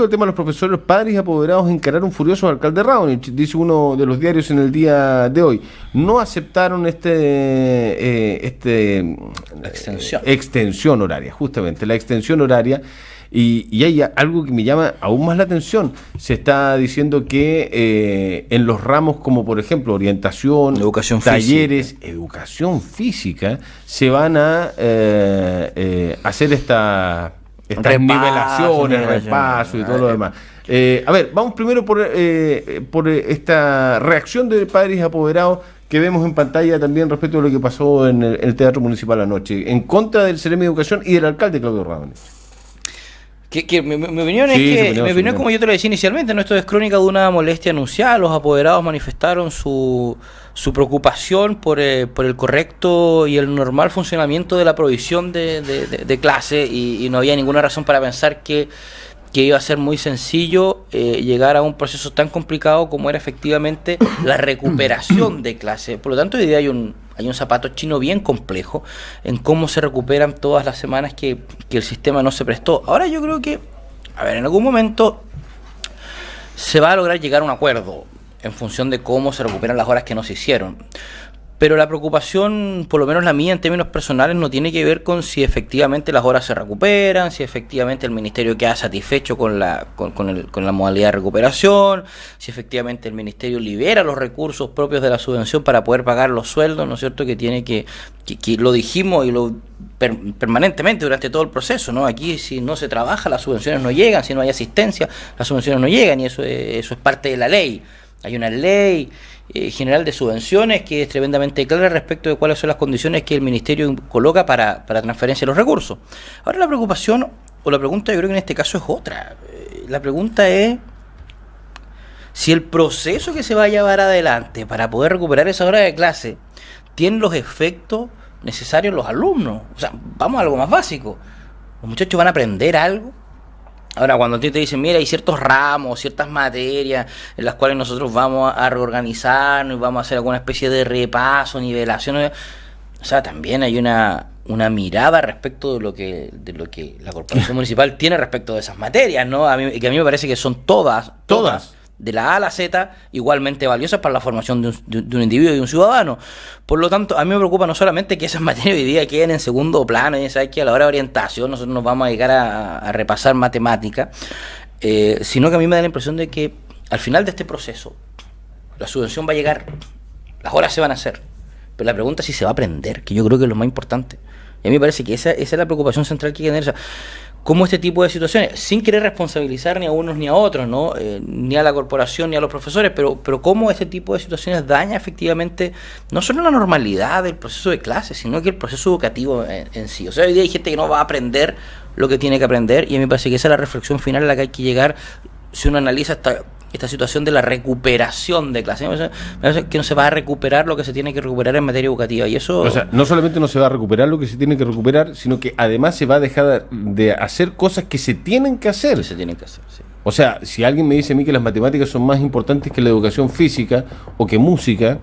El tema de los profesores, padres y apoderados encararon furiosos al alcalde Raunich, dice uno de los diarios en el día de hoy. No aceptaron extensión horaria, justamente, la extensión horaria. Y hay algo que me llama aún más la atención. Se está diciendo que en los ramos como por ejemplo orientación, educación talleres, física. Educación física, se van a hacer estas nivelaciones, repaso y todo lo demás. A ver, vamos primero por esta reacción de padres y apoderados que vemos en pantalla también respecto a lo que pasó en el Teatro Municipal anoche, en contra del Seremi de Educación y del alcalde Claudio Raunich. Mi opinión es que, como yo te lo decía inicialmente, ¿no? Esto es crónica de una molestia anunciada. Los apoderados manifestaron su preocupación por el correcto y el normal funcionamiento de la provisión de clase y no había ninguna razón para pensar que iba a ser muy sencillo llegar a un proceso tan complicado como era efectivamente la recuperación de clase. Por lo tanto, hoy día hay un zapato chino bien complejo en cómo se recuperan todas las semanas que el sistema no se prestó. Ahora yo creo que, en algún momento se va a lograr llegar a un acuerdo en función de cómo se recuperan las horas que no se hicieron. Pero la preocupación, por lo menos la mía en términos personales, no tiene que ver con si efectivamente las horas se recuperan, si efectivamente el ministerio queda satisfecho con la modalidad de recuperación, si efectivamente el ministerio libera los recursos propios de la subvención para poder pagar los sueldos, ¿no es cierto? Que tiene que lo dijimos y lo permanentemente durante todo el proceso, ¿no? Aquí si no se trabaja, las subvenciones no llegan, si no hay asistencia, las subvenciones no llegan y eso es parte de la ley. Hay una ley general de subvenciones que es tremendamente clara respecto de cuáles son las condiciones que el ministerio coloca para transferencia de los recursos. Ahora la preocupación o la pregunta yo creo que en este caso es otra. La pregunta es si el proceso que se va a llevar adelante para poder recuperar esa hora de clase tiene los efectos necesarios en los alumnos. O sea, vamos a algo más básico. Los muchachos van a aprender algo. Ahora, cuando te dicen, mira, hay ciertos ramos, ciertas materias en las cuales nosotros vamos a reorganizarnos y vamos a hacer alguna especie de repaso, nivelación, o sea, también hay una mirada respecto de lo que la corporación municipal tiene respecto de esas materias, ¿no? Que a mí me parece que son todas, de la A a la Z, igualmente valiosas para la formación de un individuo y de un ciudadano. Por lo tanto, a mí me preocupa no solamente que esas materias hoy día queden en segundo plano, y sabes que a la hora de orientación nosotros nos vamos a dedicar a repasar matemática, sino que a mí me da la impresión de que al final de este proceso la subvención va a llegar, las horas se van a hacer, pero la pregunta es si se va a aprender, que yo creo que es lo más importante. Y a mí me parece que esa es la preocupación central que hay que tener. O sea, cómo este tipo de situaciones, sin querer responsabilizar ni a unos ni a otros, ¿no? Ni a la corporación ni a los profesores, pero cómo este tipo de situaciones daña efectivamente no solo la normalidad del proceso de clase, sino que el proceso educativo en sí. O sea, hoy día hay gente que no va a aprender lo que tiene que aprender y a mí me parece que esa es la reflexión final a la que hay que llegar si uno analiza esta situación de la recuperación de clase. Me parece que no se va a recuperar lo que se tiene que recuperar en materia educativa y eso... O sea, no solamente no se va a recuperar lo que se tiene que recuperar, sino que además se va a dejar de hacer cosas que se tienen que hacer. Sí. O sea, si alguien me dice a mí que las matemáticas son más importantes que la educación física o que música,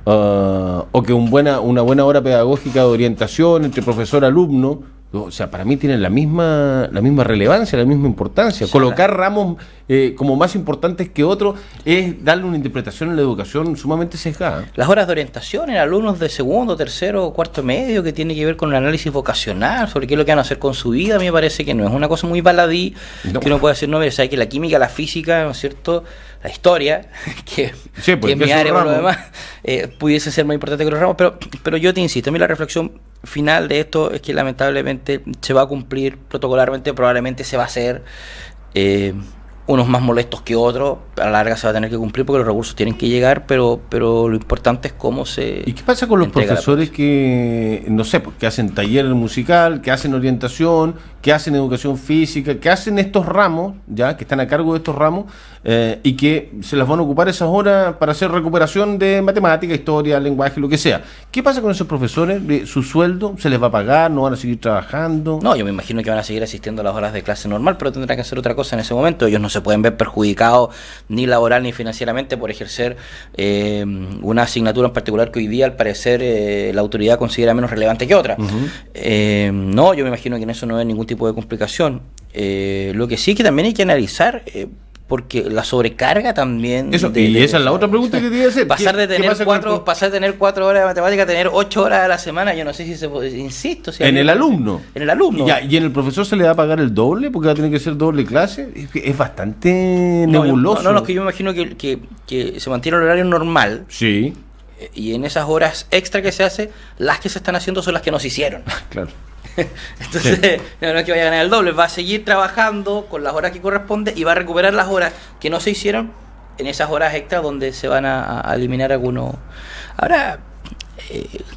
o que una buena hora pedagógica de orientación entre profesor-alumno, o sea, para mí tienen la misma relevancia, la misma importancia. Colocar ramos como más importantes que otros es darle una interpretación en la educación sumamente sesgada. Las horas de orientación en alumnos de segundo, tercero, cuarto medio, que tiene que ver con el análisis vocacional, sobre qué es lo que van a hacer con su vida, a mí me parece que no es una cosa muy baladí, que uno puede decir, no, sabes que la química, la física, ¿no es cierto?, la historia, que es mi área por lo demás, pudiese ser más importante que los ramos, pero yo te insisto, a mí la reflexión final de esto es que lamentablemente se va a cumplir protocolarmente, probablemente se va a hacer, unos más molestos que otros, a la larga se va a tener que cumplir porque los recursos tienen que llegar, pero lo importante es cómo se... ¿Y qué pasa con los profesores que, no sé, que hacen taller musical, que hacen orientación, que hacen educación física, que hacen estos ramos, ya que están a cargo de estos ramos, y que se las van a ocupar esas horas para hacer recuperación de matemática, historia, lenguaje, lo que sea? ¿Qué pasa con esos profesores? ¿Su sueldo se les va a pagar? ¿No van a seguir trabajando? No, yo me imagino que van a seguir asistiendo a las horas de clase normal, pero tendrán que hacer otra cosa en ese momento. Ellos no se pueden ver perjudicados ni laboral ni financieramente por ejercer una asignatura en particular que hoy día al parecer la autoridad considera menos relevante que otra. No, yo me imagino que en eso no hay ningún tipo tipo de complicación. Lo que sí es que también hay que analizar, porque la sobrecarga también... Esa es la otra pregunta que te iba a hacer. Pasar de tener 4 horas de matemática a tener 8 horas a la semana, yo no sé si se puede, insisto. Si en el alumno. En el alumno. ¿Y en el profesor se le va a pagar el doble? Porque va a tener que ser doble clase. Es bastante nebuloso. No, es que yo me imagino que se mantiene el horario normal. Sí. Y en esas horas extra que se hace, las que se están haciendo son las que no se hicieron. Claro. Entonces, sí. No es que vaya a ganar el doble, va a seguir trabajando con las horas que corresponde y va a recuperar las horas que no se hicieron en esas horas extras donde se van a eliminar algunos. Ahora,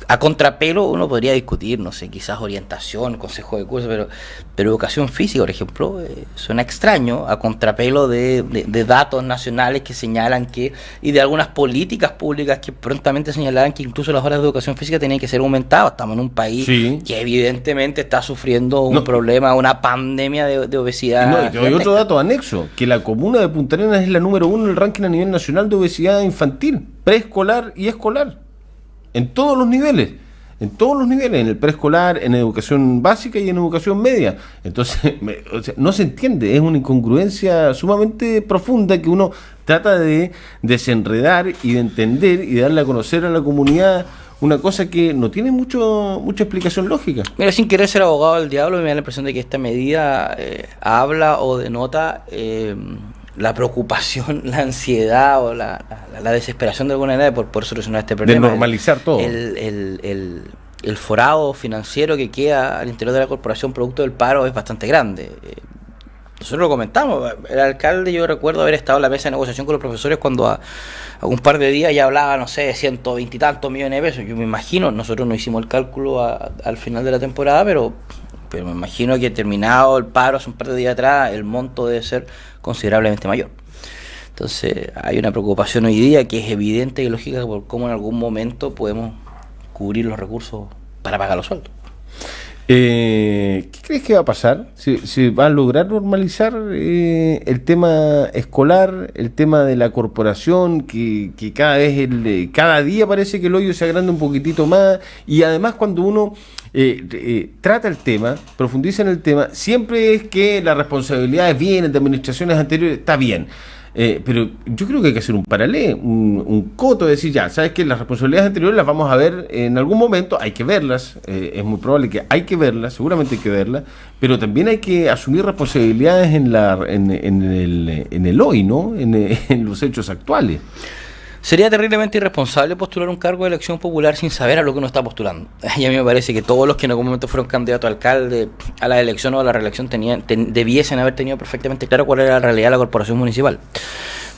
a contrapelo uno podría discutir, no sé, quizás orientación, consejo de curso, pero educación física, por ejemplo, suena extraño a contrapelo de datos nacionales que señalan que, y de algunas políticas públicas que prontamente señalaban que incluso las horas de educación física tenían que ser aumentadas. Estamos en un país que evidentemente está sufriendo un problema, una pandemia de obesidad. Y te doy otro dato anexo, que la comuna de Punta Arenas es la número 1 en el ranking a nivel nacional de obesidad infantil, preescolar y escolar. En todos los niveles, en el preescolar, en educación básica y en educación media. Entonces, no se entiende, es una incongruencia sumamente profunda que uno trata de desenredar y de entender y de darle a conocer a la comunidad una cosa que no tiene mucha explicación lógica. Mira, sin querer ser abogado del diablo, me da la impresión de que esta medida habla o denota la preocupación, la ansiedad o la desesperación de alguna manera por solucionar este problema. De normalizar todo. El forado financiero que queda al interior de la corporación producto del paro es bastante grande. Nosotros lo comentamos, el alcalde, yo recuerdo haber estado en la mesa de negociación con los profesores cuando a un par de días ya hablaba, no sé, de 120 y tantos millones de pesos. Yo me imagino, nosotros no hicimos el cálculo al final de la temporada, pero me imagino que terminado el paro hace un par de días atrás, el monto debe ser considerablemente mayor. Entonces hay una preocupación hoy día que es evidente y lógica por cómo en algún momento podemos cubrir los recursos para pagar los sueldos. ¿Qué crees que va a pasar? ¿Se va a lograr normalizar el tema escolar, el tema de la corporación, que cada día parece que el hoyo se agranda un poquitito más? Y además cuando uno trata el tema, profundiza en el tema, siempre es que las responsabilidades vienen de administraciones anteriores, está bien. Pero yo creo que hay que hacer un paralelo, un coto, de decir, ya, ¿sabes qué? Las responsabilidades anteriores las vamos a ver en algún momento, hay que verlas, es muy probable que hay que verlas, seguramente hay que verlas, pero también hay que asumir responsabilidades en el hoy, ¿no? En los hechos actuales. Sería terriblemente irresponsable postular un cargo de elección popular sin saber a lo que uno está postulando. Y a mí me parece que todos los que en algún momento fueron candidatos a alcalde, a la elección o a la reelección, debiesen haber tenido perfectamente claro cuál era la realidad de la corporación municipal.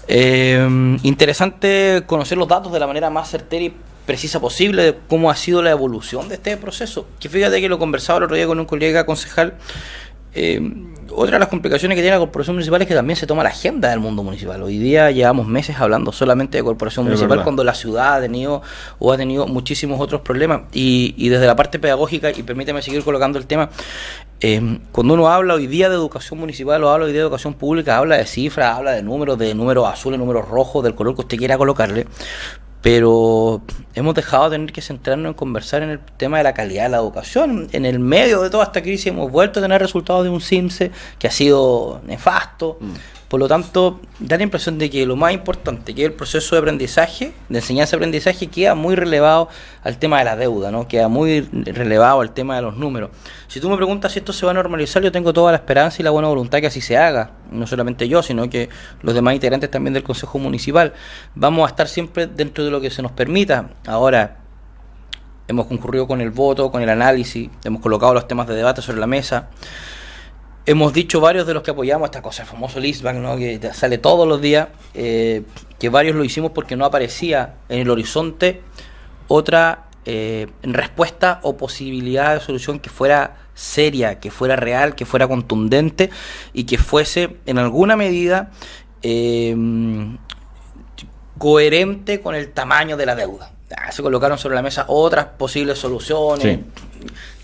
Interesante conocer los datos de la manera más certera y precisa posible de cómo ha sido la evolución de este proceso. Que fíjate que lo conversaba el otro día con un colega concejal. Otra de las complicaciones que tiene la corporación municipal es que también se toma la agenda del mundo municipal. Hoy día llevamos meses hablando solamente de corporación municipal cuando la ciudad ha tenido muchísimos otros problemas y desde la parte pedagógica, y permíteme seguir colocando el tema, cuando uno habla hoy día de educación municipal o habla hoy día de educación pública, habla de cifras, habla de números azules, números rojos, del color que usted quiera colocarle. Pero hemos dejado de tener que centrarnos en conversar en el tema de la calidad de la educación. En el medio de toda esta crisis hemos vuelto a tener resultados de un CIMSE que ha sido nefasto. Por lo tanto, da la impresión de que lo más importante, que es el proceso de aprendizaje, de enseñanza-aprendizaje, queda muy relevado al tema de la deuda, ¿no? Queda muy relevado al tema de los números. Si tú me preguntas si esto se va a normalizar, yo tengo toda la esperanza y la buena voluntad que así se haga. No solamente yo, sino que los demás integrantes también del Consejo Municipal. Vamos a estar siempre dentro de lo que se nos permita. Ahora, hemos concurrido con el voto, con el análisis, hemos colocado los temas de debate sobre la mesa. Hemos dicho varios de los que apoyamos esta cosa, el famoso Lisbon, ¿no? Que sale todos los días, que varios lo hicimos porque no aparecía en el horizonte otra respuesta o posibilidad de solución que fuera seria, que fuera real, que fuera contundente y que fuese en alguna medida coherente con el tamaño de la deuda. Se colocaron sobre la mesa otras posibles soluciones. Sí.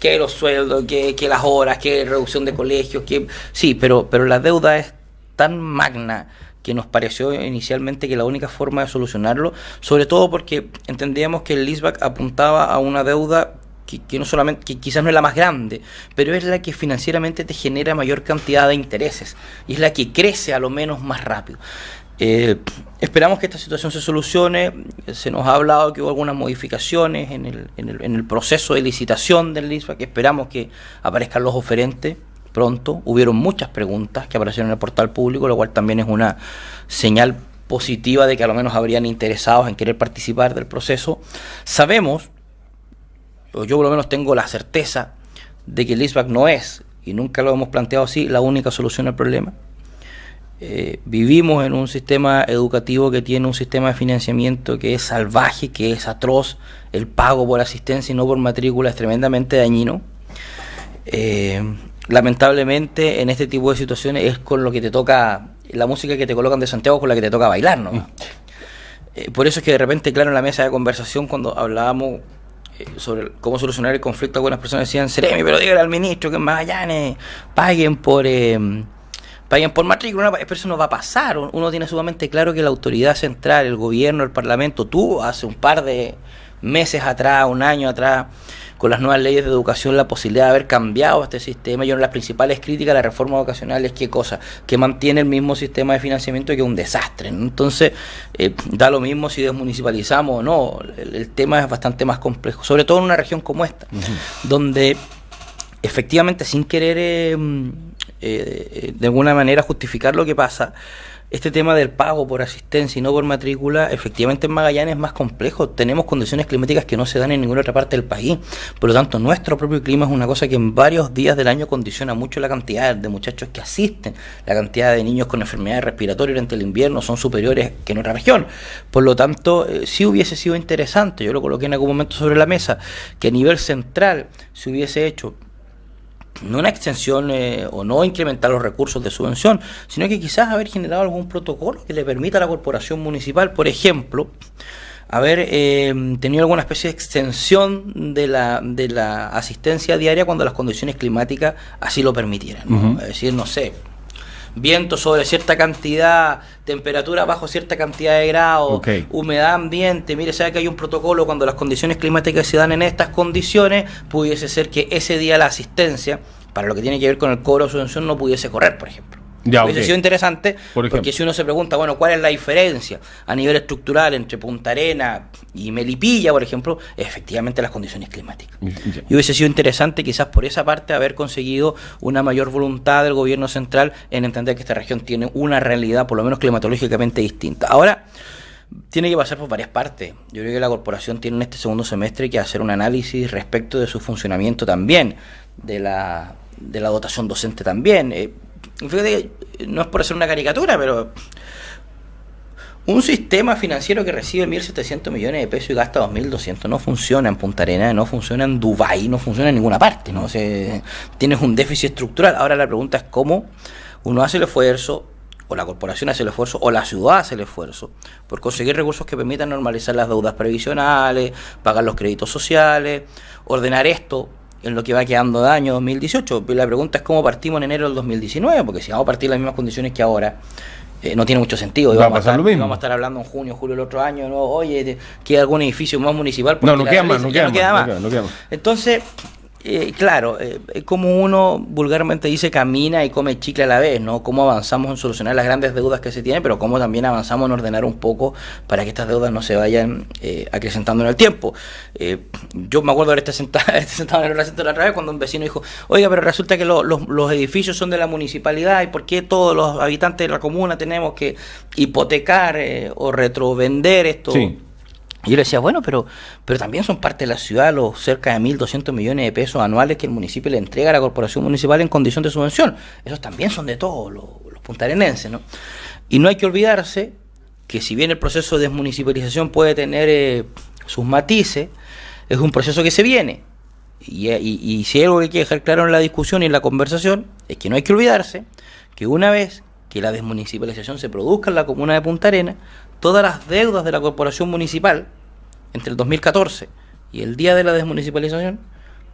Que los sueldos, que las horas, que reducción de colegios, que sí, pero la deuda es tan magna que nos pareció inicialmente que la única forma de solucionarlo, sobre todo porque entendíamos que el Lisbon apuntaba a una deuda que no solamente, que quizás no es la más grande, pero es la que financieramente te genera mayor cantidad de intereses y es la que crece a lo menos más rápido. Esperamos que esta situación se solucione. Se nos ha hablado que hubo algunas modificaciones en el proceso de licitación del LISBAC, que esperamos que aparezcan los oferentes pronto. Hubieron muchas preguntas que aparecieron en el portal público, lo cual también es una señal positiva de que a lo menos habrían interesados en querer participar del proceso. Sabemos, o yo por lo menos tengo la certeza, de que el LISBAC no es, y nunca lo hemos planteado así, la única solución al problema. Vivimos en un sistema educativo que tiene un sistema de financiamiento que es salvaje, que es atroz. El pago por asistencia y no por matrícula es tremendamente dañino. Lamentablemente en este tipo de situaciones es con lo que te toca, la música que te colocan de Santiago con la que te toca bailar, ¿no? Por eso es que de repente, claro, en la mesa de conversación cuando hablábamos sobre cómo solucionar el conflicto, algunas personas decían: Seremi, pero dígale al ministro que en Magallanes paguen por matrícula. Pero eso no va a pasar. Uno tiene sumamente claro que la autoridad central, el gobierno, el parlamento, tuvo hace un par de meses atrás, un año atrás, con las nuevas leyes de educación, la posibilidad de haber cambiado este sistema. Y una de las principales críticas a la reforma educacional es ¿qué cosa? Que mantiene el mismo sistema de financiamiento, que es un desastre, ¿no? Entonces, da lo mismo si desmunicipalizamos o no. El tema es bastante más complejo, sobre todo en una región como esta, donde efectivamente, sin querer de alguna manera justificar lo que pasa, este tema del pago por asistencia y no por matrícula, efectivamente en Magallanes es más complejo. Tenemos condiciones climáticas que no se dan en ninguna otra parte del país. Por lo tanto, nuestro propio clima es una cosa que en varios días del año condiciona mucho la cantidad de muchachos que asisten. La cantidad de niños con enfermedades respiratorias durante el invierno son superiores que en otra región. Por lo tanto, sí hubiese sido interesante, yo lo coloqué en algún momento sobre la mesa, que a nivel central se hubiese hecho no una extensión o no incrementar los recursos de subvención, sino que quizás haber generado algún protocolo que le permita a la corporación municipal, por ejemplo, haber tenido alguna especie de extensión de la asistencia diaria cuando las condiciones climáticas así lo permitieran, ¿no? Es decir, no sé, viento sobre cierta cantidad, temperatura bajo cierta cantidad de grados, humedad ambiente. Mire, sabe que hay un protocolo cuando las condiciones climáticas se dan en estas condiciones, pudiese ser que ese día la asistencia, para lo que tiene que ver con el cobro de subvención, no pudiese correr, por ejemplo. Hubiese sido interesante, porque si uno se pregunta, bueno, ¿cuál es la diferencia a nivel estructural entre Punta Arenas y Melipilla, por ejemplo? Efectivamente las condiciones climáticas. Y hubiese sido interesante quizás por esa parte haber conseguido una mayor voluntad del gobierno central en entender que esta región tiene una realidad, por lo menos climatológicamente distinta. Ahora, tiene que pasar por varias partes. Yo creo que la corporación tiene en este segundo semestre que hacer un análisis respecto de su funcionamiento también, de la dotación docente también. Fíjate, no es por hacer una caricatura, pero un sistema financiero que recibe 1.700 millones de pesos y gasta 2.200 no funciona en Punta Arenas, no funciona en Dubái, no funciona en ninguna parte, ¿no? O sea, tienes un déficit estructural. Ahora la pregunta es cómo uno hace el esfuerzo, o la corporación hace el esfuerzo, o la ciudad hace el esfuerzo por conseguir recursos que permitan normalizar las deudas previsionales, pagar los créditos sociales, ordenar esto en lo que va quedando de año 2018. La pregunta es cómo partimos en enero del 2019, porque si vamos a partir en las mismas condiciones que ahora, no tiene mucho sentido. Vamos a estar hablando en junio, julio del otro año, ¿no? Oye, queda algún edificio más municipal. No queda más. Entonces, claro, como uno vulgarmente dice, camina y come chicle a la vez, ¿no? Cómo avanzamos en solucionar las grandes deudas que se tienen, pero cómo también avanzamos en ordenar un poco para que estas deudas no se vayan acrecentando en el tiempo. Yo me acuerdo de estar sentado en el recinto de la otra vez cuando un vecino dijo: oiga, pero resulta que los edificios son de la municipalidad, ¿y por qué todos los habitantes de la comuna tenemos que hipotecar o retrovender esto? Sí. Y yo le decía, bueno, pero también son parte de la ciudad los cerca de 1.200 millones de pesos anuales que el municipio le entrega a la corporación municipal en condición de subvención. Esos también son de todos los puntarenenses, ¿no? Y no hay que olvidarse que si bien el proceso de desmunicipalización puede tener sus matices, es un proceso que se viene. Y si hay algo que hay que dejar claro en la discusión y en la conversación, es que no hay que olvidarse que una vez que la desmunicipalización se produzca en la comuna de Punta Arenas, todas las deudas de la corporación municipal entre el 2014 y el día de la desmunicipalización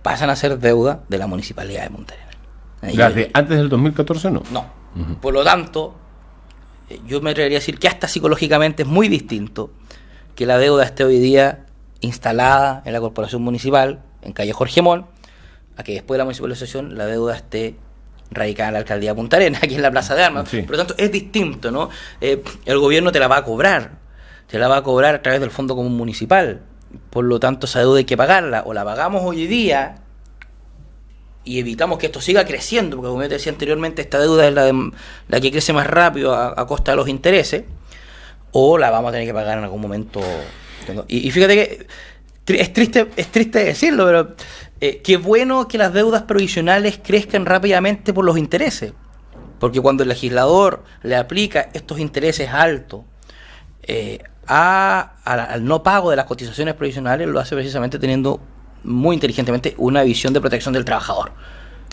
pasan a ser deuda de la municipalidad de Punta Arenas. ¿Antes del 2014 no? No. Por lo tanto, yo me atrevería a decir que hasta psicológicamente es muy distinto que la deuda esté hoy día instalada en la corporación municipal en calle Jorge Mon, a que después de la municipalización la deuda esté radicada en la alcaldía de Punta Arenas, aquí en la Plaza de Armas. Sí. Por lo tanto, es distinto, ¿no? El gobierno te la va a cobrar a través del Fondo Común Municipal. Por lo tanto, esa deuda hay que pagarla, o la pagamos hoy día y evitamos que esto siga creciendo, porque como yo te decía anteriormente, esta deuda es la que crece más rápido a costa de los intereses, o la vamos a tener que pagar en algún momento. Y fíjate que es triste decirlo, pero qué bueno que las deudas provisionales crezcan rápidamente por los intereses, porque cuando el legislador le aplica estos intereses altos al no pago de las cotizaciones provisionales, lo hace precisamente teniendo muy inteligentemente una visión de protección del trabajador.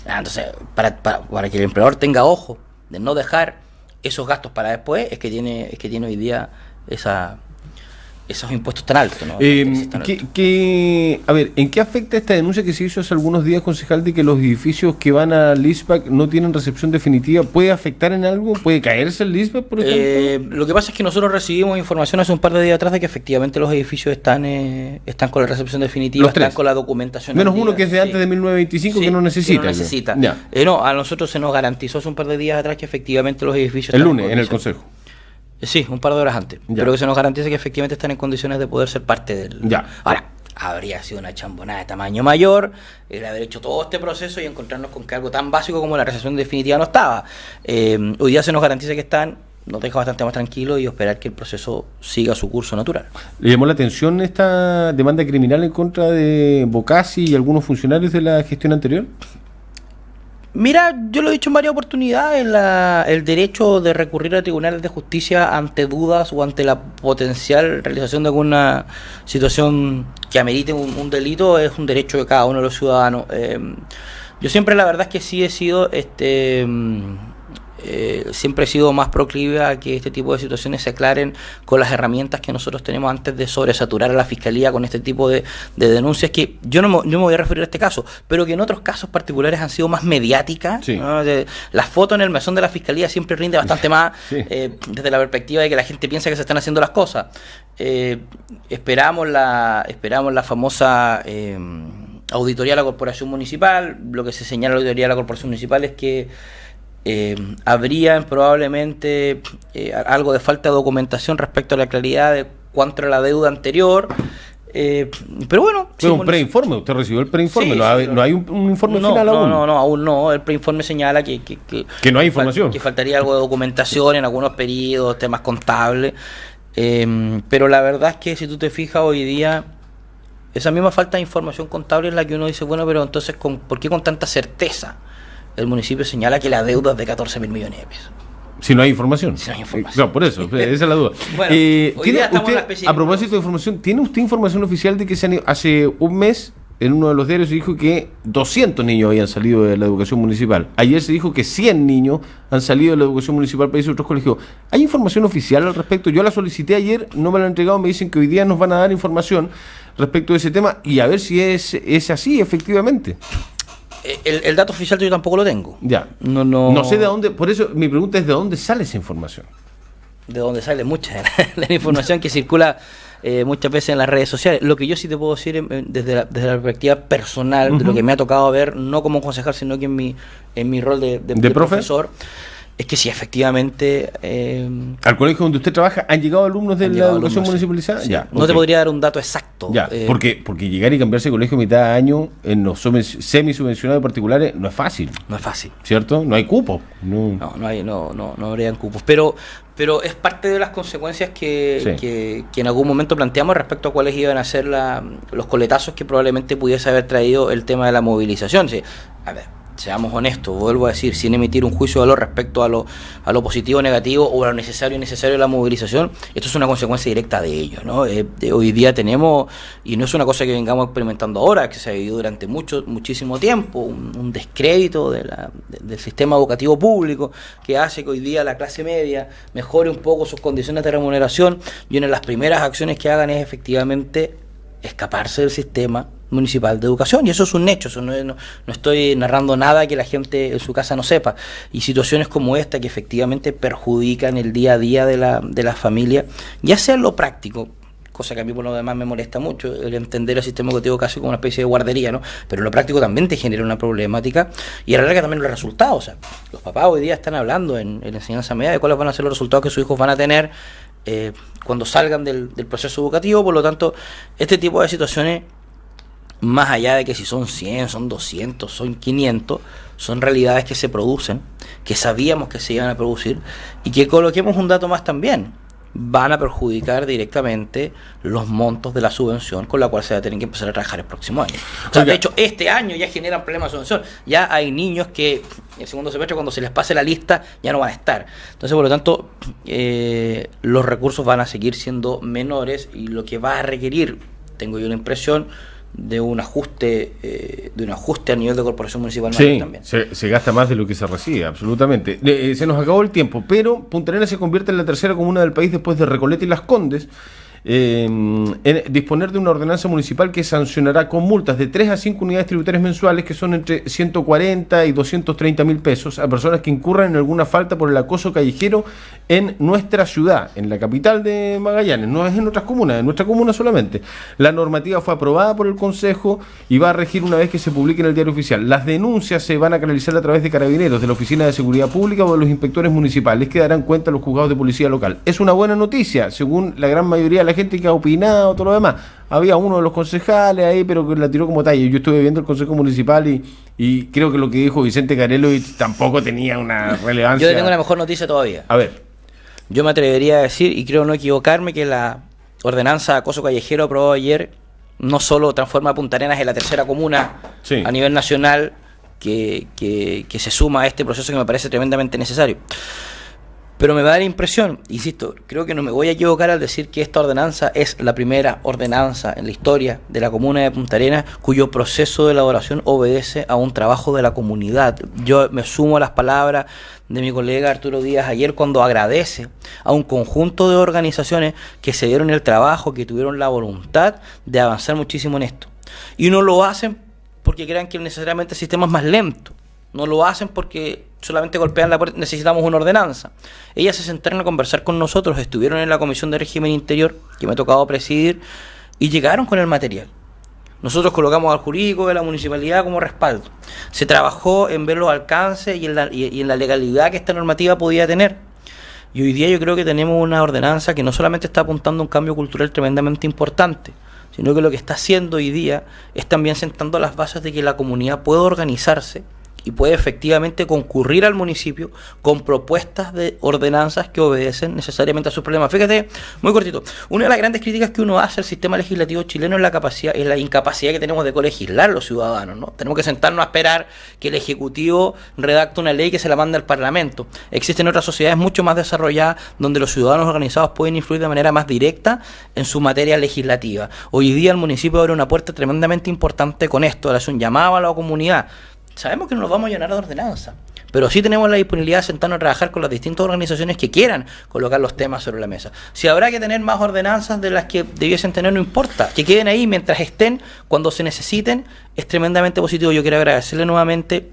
Entonces, para que el empleador tenga ojo de no dejar esos gastos para después, es que tiene hoy día esos impuestos tan altos, ¿no? A ver, ¿en qué afecta esta denuncia que se hizo hace algunos días, concejal, de que los edificios que van al LISPAC no tienen recepción definitiva? ¿Puede afectar en algo? ¿Puede caerse el LISPAC, por ejemplo? Lo que pasa es que nosotros recibimos información hace un par de días atrás de que efectivamente los edificios están con la recepción definitiva, están con la documentación. Menos uno que es de antes de 1925 que no necesita. Que no necesita. No, a nosotros se nos garantizó hace un par de días atrás que efectivamente los edificios el lunes, en el Consejo. Sí, un par de horas antes. Ya. Pero que se nos garantice que efectivamente están en condiciones de poder ser parte del... Ya. Ahora, habría sido una chambonada de tamaño mayor el haber hecho todo este proceso y encontrarnos con que algo tan básico como la recepción definitiva no estaba. Hoy día se nos garantiza que están, nos deja bastante más tranquilos y esperar que el proceso siga su curso natural. ¿Le llamó la atención esta demanda criminal en contra de Bocassi y algunos funcionarios de la gestión anterior? Mira, yo lo he dicho en varias oportunidades, el derecho de recurrir a tribunales de justicia ante dudas o ante la potencial realización de alguna situación que amerite un delito es un derecho de cada uno de los ciudadanos. Yo siempre, la verdad es que sí he sido siempre he sido más proclive a que este tipo de situaciones se aclaren con las herramientas que nosotros tenemos antes de sobresaturar a la Fiscalía con este tipo de denuncias, que yo no me voy a referir a este caso, pero que en otros casos particulares han sido más mediáticas. Sí. ¿No? La foto en el mesón de la Fiscalía siempre rinde bastante más, sí, desde la perspectiva de que la gente piensa que se están haciendo las cosas. Esperamos la famosa auditoría de la Corporación Municipal. Lo que se señala en la auditoría de la Corporación Municipal es que habría probablemente algo de falta de documentación respecto a la claridad de cuánto era la deuda anterior, pero bueno... Fue un preinforme, usted recibió el preinforme, sí, no hay un informe final aún. No, aún no, el preinforme señala que no hay información. Que faltaría algo de documentación en algunos periodos, temas contables, pero la verdad es que si tú te fijas hoy día, esa misma falta de información contable es la que uno dice, bueno, pero entonces, ¿por qué con tanta certeza el municipio señala que la deuda es de 14.000 millones de pesos? Si no hay información. Si no hay información. Claro, por eso, esa es la duda. Bueno, hoy día estamos en la especie a propósito de información, ¿tiene usted información oficial de que hace un mes en uno de los diarios se dijo que 200 niños habían salido de la educación municipal? Ayer se dijo que 100 niños han salido de la educación municipal para irse a otros colegios. ¿Hay información oficial al respecto? Yo la solicité ayer, no me la han entregado, me dicen que hoy día nos van a dar información respecto de ese tema y a ver si es así efectivamente. El dato oficial yo tampoco lo tengo. Ya. No sé de dónde, por eso mi pregunta es ¿de dónde sale esa información? De dónde sale mucha de la información que circula muchas veces en las redes sociales. Lo que yo sí te puedo decir desde la perspectiva personal, de lo que me ha tocado ver, no como concejal, sino que en mi rol de profesor, es que sí, efectivamente... ¿Al colegio donde usted trabaja han llegado alumnos de la educación municipalizada? Sí. Ya, no te podría dar un dato exacto. Ya, porque llegar y cambiarse de colegio a mitad de año en los semi-subvencionados particulares no es fácil. No es fácil. ¿Cierto? No hay cupo. No habrían cupos. Pero es parte de las consecuencias que en algún momento planteamos respecto a cuáles iban a ser los coletazos que probablemente pudiese haber traído el tema de la movilización. Sí, a ver, seamos honestos, vuelvo a decir, sin emitir un juicio de valor respecto a lo positivo o negativo o a lo necesario y innecesario de la movilización, esto es una consecuencia directa de ello, ¿no? Hoy día tenemos, y no es una cosa que vengamos experimentando ahora, que se ha vivido durante muchísimo tiempo, un descrédito del sistema educativo público que hace que hoy día la clase media mejore un poco sus condiciones de remuneración y una de las primeras acciones que hagan es efectivamente escaparse del sistema municipal de educación, y eso es un hecho, eso no estoy narrando nada que la gente en su casa no sepa, y situaciones como esta que efectivamente perjudican el día a día de la familia, ya sea en lo práctico, cosa que a mí por lo demás me molesta mucho, el entender el sistema educativo casi como una especie de guardería, ¿no? Pero en lo práctico también te genera una problemática, y a la larga también los resultados. O sea, los papás hoy día están hablando en la enseñanza media de cuáles van a ser los resultados que sus hijos van a tener cuando salgan del proceso educativo. Por lo tanto, este tipo de situaciones, más allá de que si son 100, son 200, son 500, son realidades que se producen, que sabíamos que se iban a producir, y que, coloquemos un dato más también, van a perjudicar directamente los montos de la subvención con la cual se va a tener que empezar a trabajar el próximo año. O sea, de hecho, este año ya generan problemas de subvención. Ya hay niños que en el segundo semestre, cuando se les pase la lista, ya no van a estar. Entonces, por lo tanto, los recursos van a seguir siendo menores, y lo que va a requerir, tengo yo la impresión, de un ajuste a nivel de corporación municipal. Sí, también. Se gasta más de lo que se recibe, absolutamente. Se nos acabó el tiempo, pero Punta Arenas se convierte en la tercera comuna del país después de Recoleta y Las Condes en disponer de una ordenanza municipal que sancionará con multas de 3 a 5 unidades tributarias mensuales, que son entre 140 y 230 mil pesos, a personas que incurran en alguna falta por el acoso callejero en nuestra ciudad, en la capital de Magallanes. No es en otras comunas, en nuestra comuna solamente. La normativa fue aprobada por el Consejo y va a regir una vez que se publique en el Diario Oficial. Las denuncias se van a canalizar a través de Carabineros, de la Oficina de Seguridad Pública o de los inspectores municipales, que darán cuenta a los juzgados de policía local. Es una buena noticia, según la gran mayoría de la gente que ha opinado, todo lo demás. Había uno de los concejales ahí, pero que la tiró como talla. Yo estuve viendo el Consejo Municipal y creo que lo que dijo Vicente Carelovich tampoco tenía una relevancia. Yo tengo una mejor noticia todavía. A ver. Yo me atrevería a decir, y creo no equivocarme, que la ordenanza de acoso callejero aprobada ayer no solo transforma a Punta Arenas en la tercera comuna a nivel nacional que se suma a este proceso que me parece tremendamente necesario, pero me da la impresión, insisto, creo que no me voy a equivocar al decir que esta ordenanza es la primera ordenanza en la historia de la comuna de Punta Arenas cuyo proceso de elaboración obedece a un trabajo de la comunidad. Yo me sumo a las palabras de mi colega Arturo Díaz ayer, cuando agradece a un conjunto de organizaciones que se dieron el trabajo, que tuvieron la voluntad de avanzar muchísimo en esto. Y no lo hacen porque crean que necesariamente el sistema es más lento. No lo hacen porque solamente golpean la puerta, necesitamos una ordenanza. Ellas se sentaron a conversar con nosotros, estuvieron en la Comisión de Régimen Interior, que me ha tocado presidir, y llegaron con el material. Nosotros colocamos al jurídico de la municipalidad como respaldo. Se trabajó en ver los alcances y en la legalidad que esta normativa podía tener. Y hoy día yo creo que tenemos una ordenanza que no solamente está apuntando a un cambio cultural tremendamente importante, sino que lo que está haciendo hoy día es también sentando las bases de que la comunidad pueda organizarse y puede efectivamente concurrir al municipio con propuestas de ordenanzas que obedecen necesariamente a sus problemas. Fíjate, muy cortito, una de las grandes críticas que uno hace al sistema legislativo chileno es la incapacidad que tenemos de colegislar los ciudadanos, ¿no? Tenemos que sentarnos a esperar que el Ejecutivo redacte una ley que se la mande al Parlamento. Existen otras sociedades mucho más desarrolladas donde los ciudadanos organizados pueden influir de manera más directa en su materia legislativa. Hoy día el municipio abre una puerta tremendamente importante con esto, hace un llamado a la comunidad. Sabemos que no nos vamos a llenar de ordenanza, pero sí tenemos la disponibilidad de sentarnos a trabajar con las distintas organizaciones que quieran colocar los temas sobre la mesa. Si habrá que tener más ordenanzas de las que debiesen tener, no importa, que queden ahí mientras estén, cuando se necesiten, es tremendamente positivo. Yo quiero agradecerle nuevamente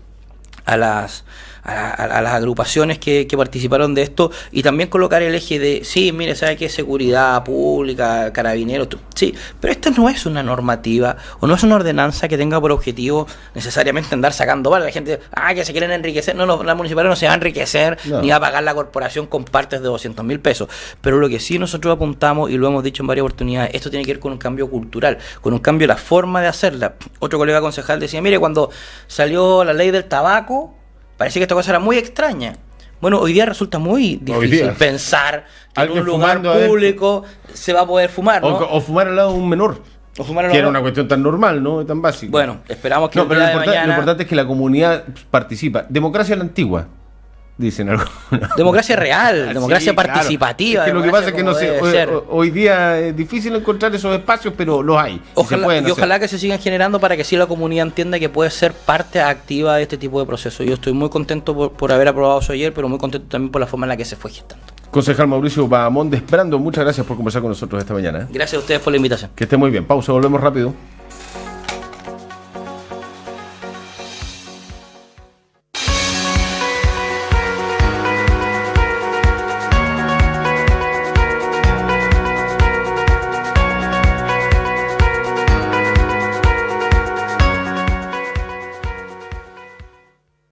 a las agrupaciones que participaron de esto, y también colocar el eje de, sí, mire, ¿sabe qué? Seguridad pública, carabineros, sí, pero esta no es una normativa o no es una ordenanza que tenga por objetivo necesariamente andar sacando balas. La gente, que se quieren enriquecer. No, la municipalidad no se va a enriquecer, ni va a pagar la corporación con partes de 200.000 pesos, pero lo que sí nosotros apuntamos, y lo hemos dicho en varias oportunidades, esto tiene que ver con un cambio cultural, con un cambio de la forma de hacerla. Otro colega concejal decía, mire, cuando salió la ley del tabaco, parecía que esta cosa era muy extraña. Bueno, hoy día resulta muy difícil pensar que en un lugar público se va a poder fumar, ¿no? O fumar al lado de un menor. Que era una cuestión tan normal, ¿no? Tan básica. Bueno, esperamos que pero lo importante es que la comunidad participa. Democracia a la antigua, dicen algo. Democracia real, democracia participativa. Claro. Es que lo que pasa es que no sé, hoy día es difícil encontrar esos espacios, pero los hay. Ojalá que se sigan generando para que sí la comunidad entienda que puede ser parte activa de este tipo de procesos. Yo estoy muy contento por haber aprobado eso ayer, pero muy contento también por la forma en la que se fue gestando. Concejal Mauricio Bahamonde Esprando, muchas gracias por conversar con nosotros esta mañana. Gracias a ustedes por la invitación. Que esté muy bien. Pausa, volvemos rápido.